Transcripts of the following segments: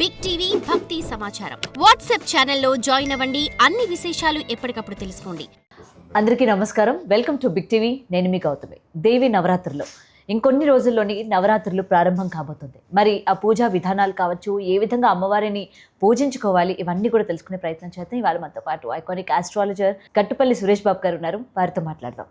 Big TV భక్తి సమాచారం WhatsApp ఛానల్లో జాయిన్ అవ్వండి. అన్ని విశేషాలు ఎప్పటికప్పుడు తెలుసుకోండి. అందరికీ నమస్కారం. Welcome to Big TV. నేను మీ గౌతమి. దేవి నవరాత్రుల్లో ఇంకొన్ని రోజుల్లోని నవరాత్రులు ప్రారంభం కాబోతుంది. మరి ఆ పూజా విధానాలు కావచ్చు, ఏ విధంగా అమ్మవారిని పూజించుకోవాలి, ఇవన్నీ కూడా తెలుసుకునే ప్రయత్నం చేద్దాం. ఇవాళ మనతో పాటు ఐకానిక్ ఆస్ట్రాలజర్ కట్టుపల్లి సురేష్ బాబు గారు ఉన్నారు. వారితో మాట్లాడదాం.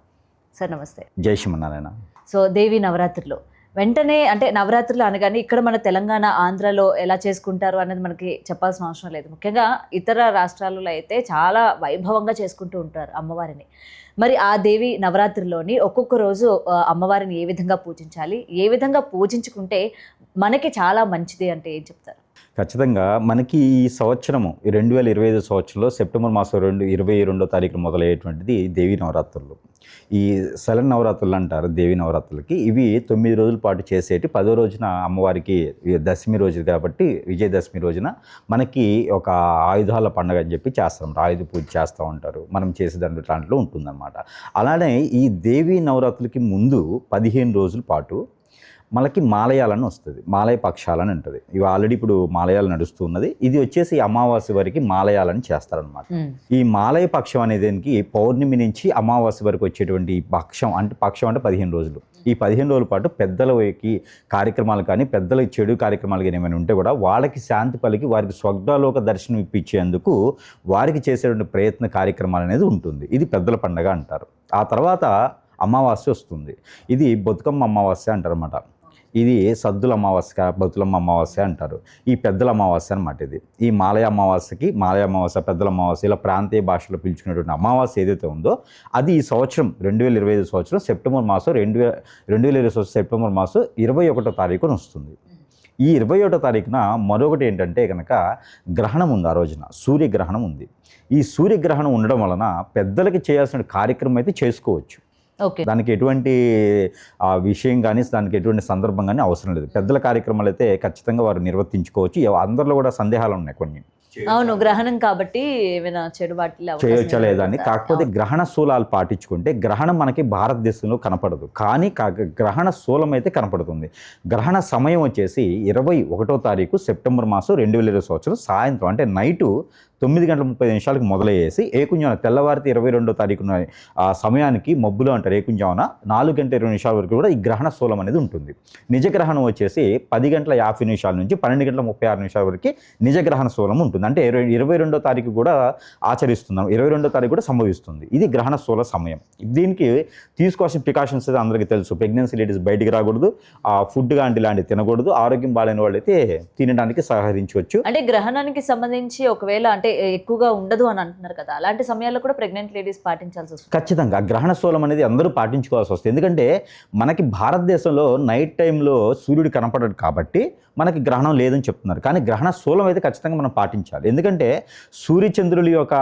సార్ నమస్తే. జై శ్రీమన్నారాయణ. సో దేవి నవరాత్రుల్లో వెంటనే అంటే నవరాత్రులు అనగానే ఇక్కడ మన తెలంగాణ, ఆంధ్రాలో ఎలా చేసుకుంటారు అనేది మనకి చెప్పాల్సిన అవసరం లేదు. ముఖ్యంగా ఇతర రాష్ట్రాలలో అయితే చాలా వైభవంగా చేసుకుంటూ ఉంటారు అమ్మవారిని. మరి ఆ దేవి నవరాత్రిలోని ఒక్కొక్క రోజు అమ్మవారిని ఏ విధంగా పూజించాలి, ఏ విధంగా పూజించుకుంటే మనకి చాలా మంచిది అంటే ఏం చెప్తారు? ఖచ్చితంగా మనకి ఈ సంవత్సరము 2025 సంవత్సరంలో సెప్టెంబర్ మాసం 22వ తారీఖున మొదలయ్యేటువంటిది దేవి నవరాత్రులు. ఈ శరన్ నవరాత్రులు అంటారు దేవి నవరాత్రులకి. ఇవి 9 రోజుల పాటు చేసేటి. 10వ రోజున అమ్మవారికి దశమి రోజు కాబట్టి విజయదశమి రోజున మనకి ఒక ఆయుధాల పండుగ అని చెప్పి చేస్తాం. ఆయుధ పూజ చేస్తూ ఉంటారు. మనం చేసే దాంట్లో ఉంటుందన్నమాట. అలానే ఈ దేవి నవరాత్రులకి ముందు 15 రోజుల పాటు మనకి మాలయాలని వస్తుంది. మాలయ పక్షాలని ఉంటుంది. ఇవి ఆల్రెడీ ఇప్పుడు మాలయాలు నడుస్తున్నది. ఇది వచ్చేసి అమావాస్య వరకు మాలయాలని చేస్తారనమాట. ఈ మాలయ పక్షం అనేదానికి పౌర్ణమి నుంచి అమావాస్య వరకు వచ్చేటువంటి పక్షం అంటే 15 రోజులు. ఈ 15 రోజుల పాటు పెద్దలకి కార్యక్రమాలు కానీ, పెద్దల చెడు కార్యక్రమాలు కానీ ఏమైనా ఉంటే కూడా వాళ్ళకి శాంతి పలికి వారికి స్వర్గలోక దర్శనం ఇప్పించేందుకు వారికి చేసేటువంటి ప్రయత్న కార్యక్రమాలు అనేది ఉంటుంది. ఇది పెద్దల పండగ అంటారు. ఆ తర్వాత అమావాస్య వస్తుంది. ఇది బతుకమ్మ అమావాస్య అంటారన్నమాట. ఇది సద్దుల అమావాస్య, బతులమ్మ అమావాస్య అంటారు. ఈ పెద్దల అమావాస్య అనమాట. ఇది ఈ మాలయ అమావాస్యకి మాలయ అమావాస్య, పెద్దల అమావాస్య ఇలా ప్రాంతీయ భాషలో పిలుచుకునేటువంటి అమావాస్య ఏదైతే ఉందో అది ఈ సంవత్సరం 2025 సంవత్సరం సెప్టెంబర్ మాసం 2025 సెప్టెంబర్ మాసం 21వ తారీఖున వస్తుంది. ఈ 21వ తారీఖున మరొకటి ఏంటంటే కనుక గ్రహణం ఉంది. ఆ రోజున సూర్యగ్రహణం ఉంది. ఈ సూర్యగ్రహణం ఉండడం వలన పెద్దలకి చేయాల్సిన కార్యక్రమం అయితే చేసుకోవచ్చు. దానికి ఎటువంటి విషయం కానీ, దానికి ఎటువంటి సందర్భం కానీ అవసరం లేదు. పెద్దల కార్యక్రమాలు అయితే ఖచ్చితంగా వారు నిర్వర్తించుకోవచ్చు. అందరిలో కూడా సందేహాలు ఉన్నాయి కొన్ని. అవును, గ్రహణం కాబట్టి ఏమైనా చెడు వాటిలో చేయొచ్చా లేదా అని. కాకపోతే గ్రహణ శూలాలు పాటించుకుంటే గ్రహణం మనకి భారతదేశంలో కనపడదు, కానీ గ్రహణ శూలం అయితే కనపడుతుంది. గ్రహణ సమయం వచ్చేసి 21వ తారీఖు సెప్టెంబర్ మాసం 2020 సంవత్సరం సాయంత్రం అంటే నైటు 9:30 మొదలయ్యేసి ఏకుంజామున తెల్లవారితే 22వ తారీఖున ఆ సమయానికి మబ్బులు అంటారు. ఏకుంజామున 4:20 వరకు కూడా ఈ గ్రహణ శూలం అనేది ఉంటుంది. నిజ గ్రహణం వచ్చేసి 10:50 నుంచి 12:36 వరకు నిజ గ్రహణ శూలం ఉంటుంది. అంటే 22వ తారీఖు కూడా ఆచరిస్తున్నాం. 22వ తారీఖు కూడా సంభవిస్తుంది. ఇది గ్రహణ శూల సమయం. దీనికి తీసుకోవాల్సిన ప్రికాషన్స్ అయితే అందరికీ తెలుసు. ప్రెగ్నెన్సీ లేడీస్ బయటికి రాకూడదు, ఫుడ్ లాంటి ఇలాంటివి తినకూడదు, ఆరోగ్యం బాగాలేని వాళ్ళైతే తినడానికి సహకరించవచ్చు. అంటే గ్రహణానికి సంబంధించి ఒకవేళ అంటే ఎక్కువగా ఉండదు అని అంటున్నారు కదా, అలాంటి సమయాల్లో కూడా ప్రెగ్నెంట్ లేడీస్ పాటించాల్సి వస్తుంది. ఖచ్చితంగా గ్రహణ శూలం అనేది అందరూ పాటించుకోవాల్సి వస్తుంది. ఎందుకంటే మనకి భారతదేశంలో నైట్ టైంలో సూర్యుడు కనపడడు కాబట్టి మనకి గ్రహణం లేదని చెప్తున్నారు. కానీ గ్రహణ శూలం అయితే ఖచ్చితంగా మనం పాటించాలి. ఎందుకంటే సూర్యచంద్రుల యొక్క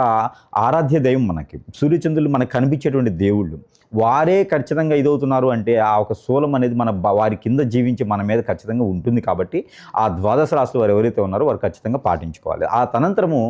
ఆరాధ్య దైవం మనకి. సూర్యచంద్రులు మనకు కనిపించేటువంటి దేవుళ్ళు వారే ఖచ్చితంగా ఇదవుతున్నారు అంటే ఆ ఒక శూలం అనేది వారి కింద జీవించి మన మీద ఖచ్చితంగా ఉంటుంది. కాబట్టి ఆ ద్వాదశ రాశులు వారు ఎవరైతే ఉన్నారో వారు ఖచ్చితంగా పాటించుకోవాలి. ఆ తనంతరము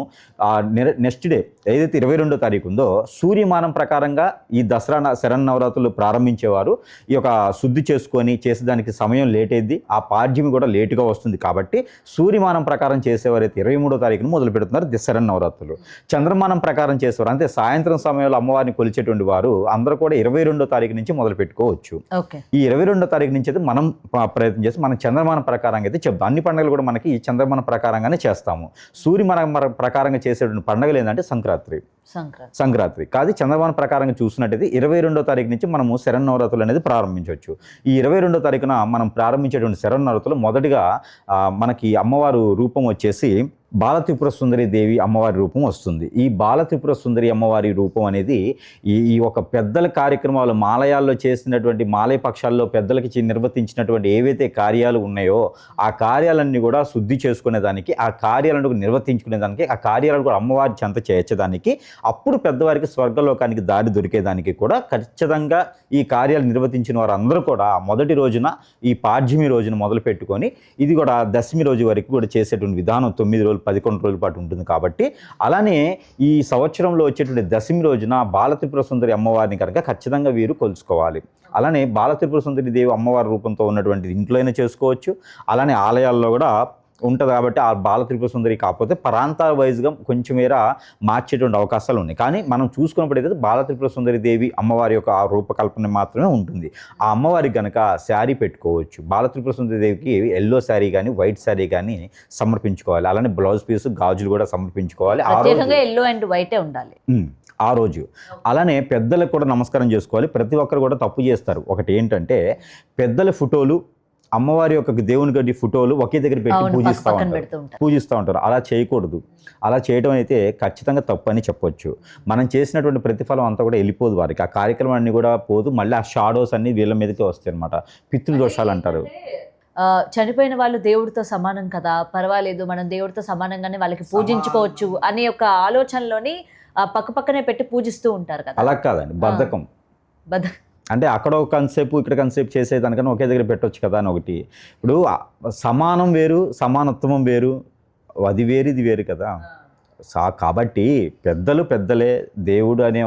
నెక్స్ట్ డే ఏదైతే 22వ తారీఖు ఉందో సూర్యమానం ప్రకారంగా ఈ దసరా శరన్నవరాత్రులు ప్రారంభించేవారు ఈ యొక్క శుద్ధి చేసుకొని చేసేదానికి సమయం లేట్ అయింది. ఆ పాడ్యమి కూడా లేటుగా వస్తుంది. కాబట్టి సూర్యమానం ప్రకారం చేసేవారైతే 23వ తారీఖున మొదలు పెడుతున్నారు శరన్నవరాత్రులు. చంద్రమానం ప్రకారం చేసేవారు అంటే సాయంత్రం సమయంలో అమ్మవారిని కొలిచేటువంటి వారు అందరూ కూడా 22వ తారీఖు నుంచి మొదలు పెట్టుకోవచ్చు. ఈ 22వ తారీఖు నుంచి అయితే మనం ప్రయత్నం చేసి మనం చంద్రమానం ప్రకారంగా అయితే చెప్తాం. అన్ని పండుగలు కూడా మనకి ఈ చంద్రమానం ప్రకారంగానే చేస్తాము. సూర్యమానం ప్రకారంగా చేసేటువంటి పండుగలు ఏంటంటే సంక్రాంతి కాదు. చంద్రమానం ప్రకారంగా చూసినట్టయితే 22వ తారీఖు నుంచి మనము శరన్నవరాత్రులు అనేది ప్రారంభించవచ్చు. ఈ 22వ తారీఖున మనం ప్రారంభించేటువంటి శరన్నవరాత్రులు మొదటిగా మనకి అమ్మవారు రూపం వచ్చేసి బాలత్రిపుర సుందరి దేవి అమ్మవారి రూపం వస్తుంది. ఈ బాలత్రిపుర సుందరి అమ్మవారి రూపం అనేది ఈ ఒక పెద్దల కార్యక్రమాలు మాలయాల్లో చేసినటువంటి మాలయ పక్షాల్లో పెద్దలకి నిర్వర్తించినటువంటి ఏవైతే కార్యాలు ఉన్నాయో ఆ కార్యాలన్నీ కూడా శుద్ధి చేసుకునేదానికి, ఆ కార్యాలను నిర్వర్తించుకునేదానికి, ఆ కార్యాలను కూడా అమ్మవారి చెంత చేర్చడానికి, అప్పుడు పెద్దవారికి స్వర్గలోకానికి దారి దొరికేదానికి కూడా ఖచ్చితంగా ఈ కార్యాలు నిర్వర్తించిన వారు అందరూ కూడా మొదటి రోజున ఈ పాడ్యమి రోజున మొదలు పెట్టుకొని ఇది కూడా దశమి రోజు వరకు కూడా చేసేటువంటి విధానం 9 రోజులు 11 రోజుల పాటు ఉంటుంది. కాబట్టి అలానే ఈ సంవత్సరంలో వచ్చేటువంటి దశమి రోజున బాలత్రిపుర సుందరి అమ్మవారిని కనుక ఖచ్చితంగా వీరు కొలుసుకోవాలి. అలానే బాలత్రిపుర సుందరి దేవి అమ్మవారి రూపంతో ఉన్నటువంటి ఇంట్లో అయినా చేసుకోవచ్చు. అలానే ఆలయాల్లో కూడా ఉంటుంది కాబట్టి ఆ బాల త్రిపుర సుందరి కాకపోతే ప్రాంతాల వైజ్గా కొంచెం మేర మార్చేటువంటి అవకాశాలు ఉన్నాయి. కానీ మనం చూసుకున్నప్పుడైతే బాల త్రిపుర సుందరి దేవి అమ్మవారి యొక్క ఆ రూపకల్పన మాత్రమే ఉంటుంది. ఆ అమ్మవారికి కనుక శారీ పెట్టుకోవచ్చు. బాల త్రిపుర సుందరి దేవికి ఎల్లో శారీ కానీ వైట్ శారీ కానీ సమర్పించుకోవాలి. అలానే బ్లౌజ్ పీస్ గాజులు కూడా సమర్పించుకోవాలి. ఎల్లో అండ్ వైటే ఉండాలి ఆ రోజు. అలానే పెద్దలకు కూడా నమస్కారం చేసుకోవాలి. ప్రతి ఒక్కరు కూడా తప్పు చేస్తారు. ఒకటి ఏంటంటే పెద్దల ఫోటోలు, అమ్మవారి యొక్క దేవుని గడ్డి ఫోటోలు ఒకే దగ్గర పెట్టి పూజిస్తూ ఉంటారు. అలా చేయకూడదు. అలా చేయడం అయితే ఖచ్చితంగా తప్పు అని చెప్పొచ్చు. మనం చేసినటువంటి ప్రతిఫలం అంతా కూడా వెళ్ళిపోదు వారికి. ఆ కార్యక్రమం అన్నీ కూడా పోదు. మళ్ళీ ఆ షాడోస్ అన్ని వీళ్ళ మీదకే వస్తాయి అనమాట. పితృదోషాలు అంటారు. చనిపోయిన వాళ్ళు దేవుడితో సమానం కదా, పర్వాలేదు మనం దేవుడితో సమానంగానే వాళ్ళకి పూజించుకోవచ్చు అనే ఒక ఆలోచనలోని పక్కనే పెట్టి పూజిస్తూ ఉంటారు కదా. అలా కాదండి, బద్ధకం. అంటే అక్కడ ఒక కన్సెప్ట్ ఇక్కడ కన్సెప్ట్ చేసేదానికన్నా ఒకే దగ్గర పెట్టవచ్చు కదా అని ఒకటి. ఇప్పుడు సమానం వేరు, సమానత్వం వేరు, అది వేరు ఇది వేరు కదా. కాబట్టి పెద్దలే, దేవుడు అనే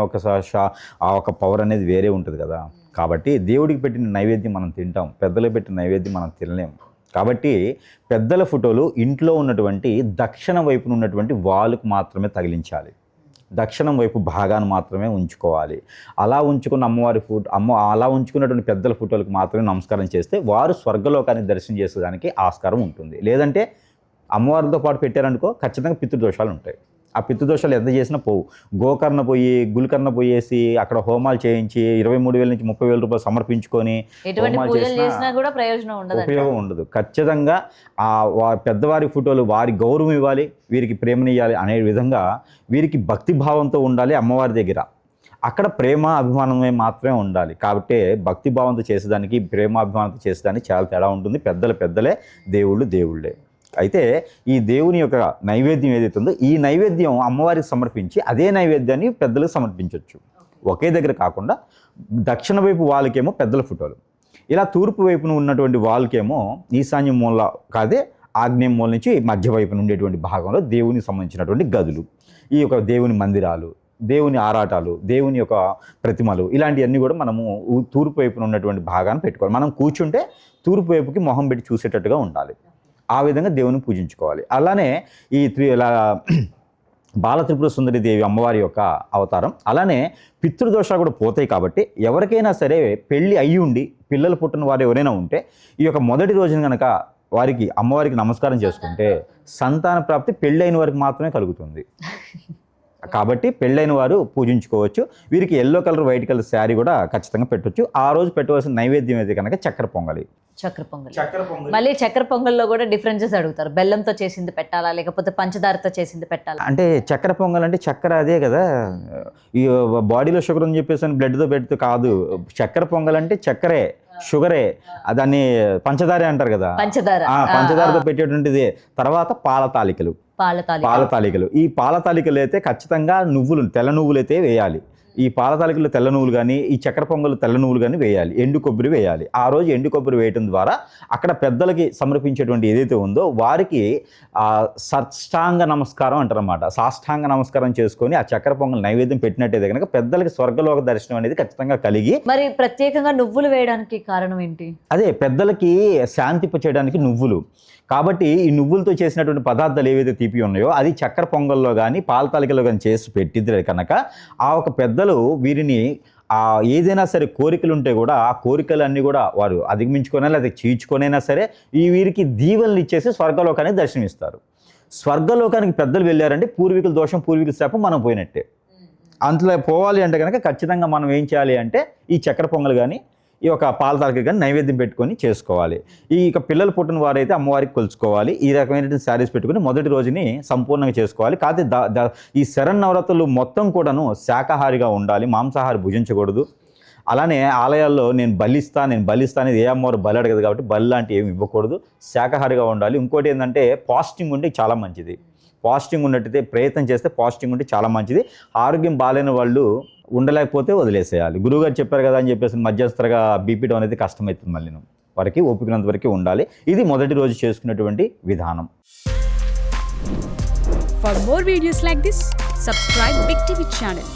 ఆ ఒక పవర్ అనేది వేరే ఉంటుంది కదా. కాబట్టి దేవుడికి పెట్టిన నైవేద్యం మనం తింటాం, పెద్దలకు పెట్టిన నైవేద్యం మనం తినలేం. కాబట్టి పెద్దల ఫోటోలు ఇంట్లో ఉన్నటువంటి దక్షిణ వైపున ఉన్నటువంటి వాల్కు మాత్రమే తగిలించాలి. దక్షిణం వైపు భాగాన్ని మాత్రమే ఉంచుకోవాలి. అలా ఉంచుకున్న అమ్మవారి అలా ఉంచుకున్నటువంటి పెద్దల ఫోటోలకు మాత్రమే నమస్కారం చేస్తే వారు స్వర్గలోకాన్ని దర్శనం చేసేదానికి ఆస్కారం ఉంటుంది. లేదంటే అమ్మవారితో పాటు పెట్టారనుకో ఖచ్చితంగా పితృదోషాలు ఉంటాయి. ఆ పితృదోషాలు ఎంత చేసినా పోవు. గోకర్ణ పోయి గుల్కర్ణ పోయేసి అక్కడ హోమాలు చేయించి 23,000 నుంచి 30,000 రూపాయలు సమర్పించుకొని ఉపయోగం ఉండదు. ఖచ్చితంగా పెద్దవారి ఫోటోలు వారి గౌరవం ఇవ్వాలి, వీరికి ప్రేమనివ్వాలి అనే విధంగా వీరికి భక్తిభావంతో ఉండాలి. అమ్మవారి దగ్గర అక్కడ ప్రేమ అభిమానమే మాత్రమే ఉండాలి. కాబట్టి భక్తిభావంతో చేసేదానికి ప్రేమాభిమానంతో చేసేదానికి చాలా తేడా ఉంటుంది. పెద్దలే, దేవుళ్ళే. అయితే ఈ దేవుని యొక్క నైవేద్యం ఏదైతే ఉందో ఈ నైవేద్యం అమ్మవారికి సమర్పించి అదే నైవేద్యాన్ని పెద్దలకు సమర్పించవచ్చు. ఒకే దగ్గర కాకుండా దక్షిణ వైపు వాళ్ళకేమో పెద్దల ఫోటోలు, ఇలా తూర్పు వైపున ఉన్నటువంటి వాళ్ళకేమో ఈశాన్య మూల కాదే ఆగ్నేయ మూల నుంచి మధ్య వైపున ఉండేటువంటి భాగంలో దేవునికి సంబంధించినటువంటి గదులు, ఈ యొక్క దేవుని మందిరాలు, దేవుని ఆరాటాలు, దేవుని యొక్క ప్రతిమలు, ఇలాంటివన్నీ కూడా మనము తూర్పు వైపున ఉన్నటువంటి భాగాన్ని పెట్టుకోవాలి. మనం కూర్చుంటే తూర్పు వైపుకి మొహం పెట్టి చూసేటట్టుగా ఉండాలి. ఆ విధంగా దేవుని పూజించుకోవాలి. అలానే ఈ బాల త్రిపుర సుందరి దేవి అమ్మవారి యొక్క అవతారం. అలానే పితృదోషాలు కూడా పోతాయి. కాబట్టి ఎవరికైనా సరే పెళ్ళి అయ్యి ఉండి పిల్లలు పుట్టిన వారు ఎవరైనా ఉంటే ఈ యొక్క మొదటి రోజున కనుక అమ్మవారికి నమస్కారం చేసుకుంటే సంతాన ప్రాప్తి పెళ్ళైన వారికి మాత్రమే కలుగుతుంది. కాబట్టి పెళ్ళైన వారు పూజించుకోవచ్చు. వీరికి yellow colour white colour sari కూడా ఖచ్చితంగా పెట్టవచ్చు. ఆ రోజు పెట్టవలసిన నైవేద్యం అయితే కనుక చక్కెర పొంగలి. మళ్ళీ చక్కెర పొంగల్లో కూడా డిఫరెన్సెస్ అడుగుతారు. బెల్లంతో చేసింది పెట్టాలా లేకపోతే పంచదారతో చేసింది పెట్టాలా? అంటే చక్కెర పొంగల్ అంటే చక్కెర అదే కదా, ఈ బాడీలో షుగర్ అని చెప్పేసి బ్లడ్తో పెడితే కాదు. చక్కెర పొంగల్ అంటే చక్కెరే, షుగరే, దాన్ని పంచదారే అంటారు కదా. పంచదారతో పెట్టేటువంటిది. తర్వాత పాల తాలికలు. ఈ పాల తాలికలు అయితే ఖచ్చితంగా తెల్ల నువ్వులు అయితే వేయాలి. ఈ పాల తాలికలు తెల్ల నువ్వులు కానీ, ఈ చక్కెర పొంగలు తెల్ల నువ్వులు కానీ వేయాలి. ఎండు కొబ్బరి వేయాలి. ఆ రోజు ఎండు కొబ్బరి వేయడం ద్వారా అక్కడ పెద్దలకి సమర్పించేటువంటి ఏదైతే ఉందో వారికి సాష్టాంగ నమస్కారం అంటారన్నమాట. సాష్టాంగ నమస్కారం చేసుకొని ఆ చక్కెర పొంగల్ నైవేద్యం పెట్టినట్టయితే కనుక పెద్దలకి స్వర్గలోక దర్శనం అనేది ఖచ్చితంగా కలిగి. మరి ప్రత్యేకంగా నువ్వులు వేయడానికి కారణం ఏంటి? అదే పెద్దలకి శాంతింప చేయడానికి నువ్వులు. కాబట్టి ఈ నువ్వులతో చేసినటువంటి పదార్థాలు ఏవైతే తీపి ఉన్నాయో అది చక్కెర పొంగల్లో కానీ పాల తాలికలో కానీ చేసి పెట్టిద్దే కనుక ఆ ఒక పెద్దలు వీరిని ఏదైనా సరే కోరికలు ఉంటే కూడా ఆ కోరికలన్నీ కూడా వారు అధిగమించుకొని లేదా చీల్చుకొనైనా సరే వీరికి దీవెనలు ఇచ్చేసి స్వర్గలోకానికి దర్శనమిస్తారు. స్వర్గలోకానికి పెద్దలు వెళ్ళారంటే పూర్వీకుల దోషం పూర్వీకుల శాపం మనం పోయినట్టే. అంతలో పోవాలి అంటే కనుక ఖచ్చితంగా మనం ఏం చేయాలి అంటే ఈ చక్కెర పొంగల్ కానీ ఈ యొక్క పాల తాలిక కానీ నైవేద్యం పెట్టుకొని చేసుకోవాలి. ఈ పిల్లలు పుట్టిన వారైతే అమ్మవారికి కొలుచుకోవాలి. ఈ రకమైనటువంటి శారీస్ పెట్టుకుని మొదటి రోజుని సంపూర్ణంగా చేసుకోవాలి. కాకపోతే ఈ శరన్నవరాత్రులు మొత్తం కూడాను శాకాహారిగా ఉండాలి, మాంసాహారి భుజించకూడదు. అలానే ఆలయాల్లో నేను బలిస్తాను ఏ అమ్మవారు బలి అడగదు కాబట్టి బలి లాంటివి ఏమి ఇవ్వకూడదు, శాకాహారిగా ఉండాలి. ఇంకోటి ఏంటంటే పాస్టింగ్ ఉంటే చాలా మంచిది. పాస్టింగ్ ఉన్నట్టయితే ప్రయత్నం చేస్తే పాస్టింగ్ ఉంటే చాలా మంచిది. ఆరోగ్యం బాగాలేని వాళ్ళు ఉండలేకపోతే వదిలేసేయాలి. గురువుగారు చెప్పారు కదా అని చెప్పేసి మధ్యస్థంగా బీపీ డౌన్ అయితే కష్టమవుతుంది. మళ్ళీ వారికి ఓపికనంత వరకు ఉండాలి. ఇది మొదటి రోజు చేసుకునేటువంటి విధానం. For more videos like this, subscribe Big TV channel.